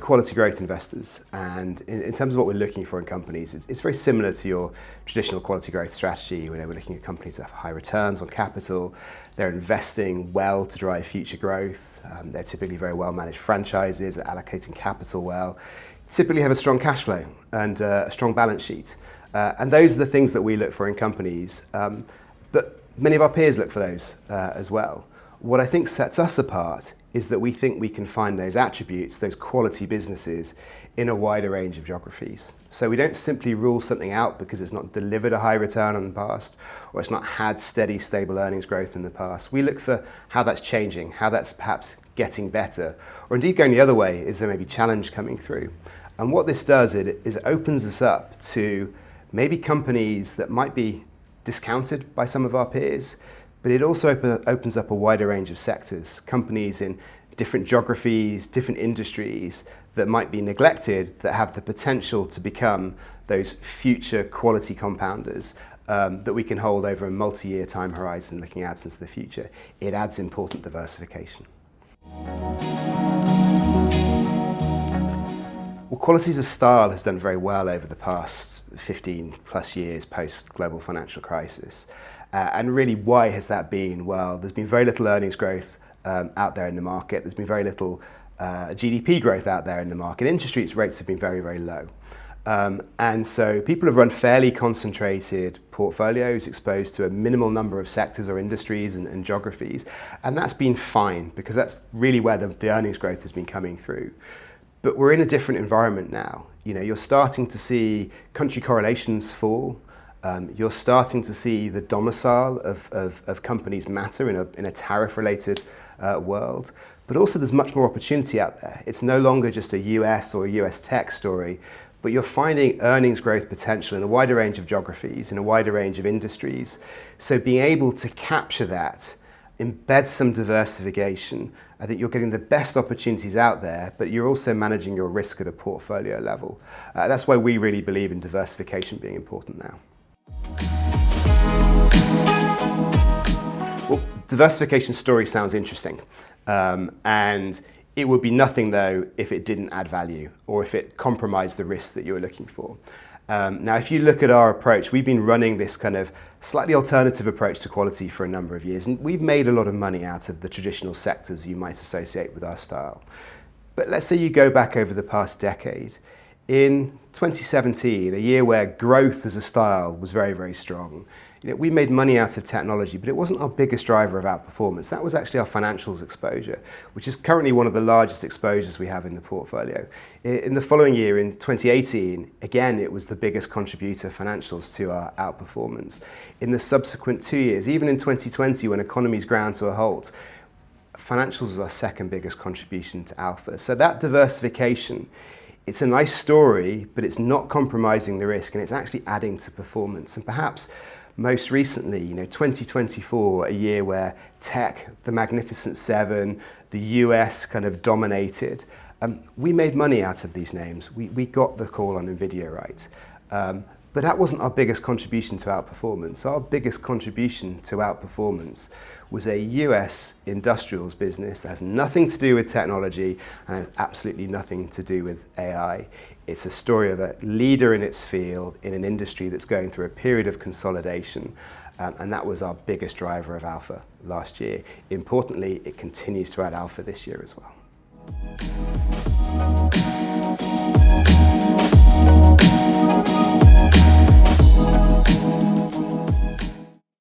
quality growth investors, and in terms of what we're looking for in companies, it's very similar to your traditional quality growth strategy. We're looking at companies that have high returns on capital, they're investing well to drive future growth, they're typically very well managed franchises, they're allocating capital well, typically have a strong cash flow and a strong balance sheet. And those are the things that we look for in companies, but many of our peers look for those as well. What I think sets us apart is that we think we can find those attributes, those quality businesses, in a wider range of geographies. So we don't simply rule something out because it's not delivered a high return in the past, or it's not had steady, stable earnings growth in the past. We look for how that's changing, how that's perhaps getting better, or indeed going the other way, is there maybe challenge coming through? And what this does is it opens us up to maybe companies that might be discounted by some of our peers, but it also opens up a wider range of sectors, companies in different geographies, different industries that might be neglected, that have the potential to become those future quality compounders that we can hold over a multi-year time horizon looking out into the future. It adds important diversification. Well, quality as a style has done very well over the past 15 plus years post-global financial crisis. And really, why has that been? Well, there's been very little earnings growth out there in the market. There's been very little GDP growth out there in the market. Interest rates have been very, very low. And so people have run fairly concentrated portfolios exposed to a minimal number of sectors or industries and geographies. And that's been fine because that's really where the earnings growth has been coming through. But we're in a different environment now. You're starting to see country correlations fall. You're starting to see the domicile of companies matter in a tariff-related world. But also there's much more opportunity out there. It's no longer just a US or a US tech story, but you're finding earnings growth potential in a wider range of geographies, in a wider range of industries. So being able to capture that, embed some diversification, I think you're getting the best opportunities out there, but you're also managing your risk at a portfolio level. That's why we really believe in diversification being important now. Well, diversification story sounds interesting, and it would be nothing though if it didn't add value or if it compromised the risk that you were looking for. Now, if you look at our approach, we've been running this kind of slightly alternative approach to quality for a number of years, and we've made a lot of money out of the traditional sectors you might associate with our style. But let's say you go back over the past decade. In 2017, a year where growth as a style was very, very strong, we made money out of technology, but it wasn't our biggest driver of outperformance. That was actually our financials exposure, which is currently one of the largest exposures we have in the portfolio. In the following year, in 2018, again, it was the biggest contributor, financials, to our outperformance. In the subsequent 2 years, even in 2020, when economies ground to a halt, financials was our second biggest contribution to alpha. So that diversification, it's a nice story, but it's not compromising the risk, and it's actually adding to performance. And perhaps most recently, 2024, a year where tech, the Magnificent Seven, the US kind of dominated. We made money out of these names. We got the call on NVIDIA right. But that wasn't our biggest contribution to outperformance. Our biggest contribution to outperformance was a US industrials business that has nothing to do with technology and has absolutely nothing to do with AI. It's a story of a leader in its field in an industry that's going through a period of consolidation, and that was our biggest driver of alpha last year. Importantly, it continues to add alpha this year as well.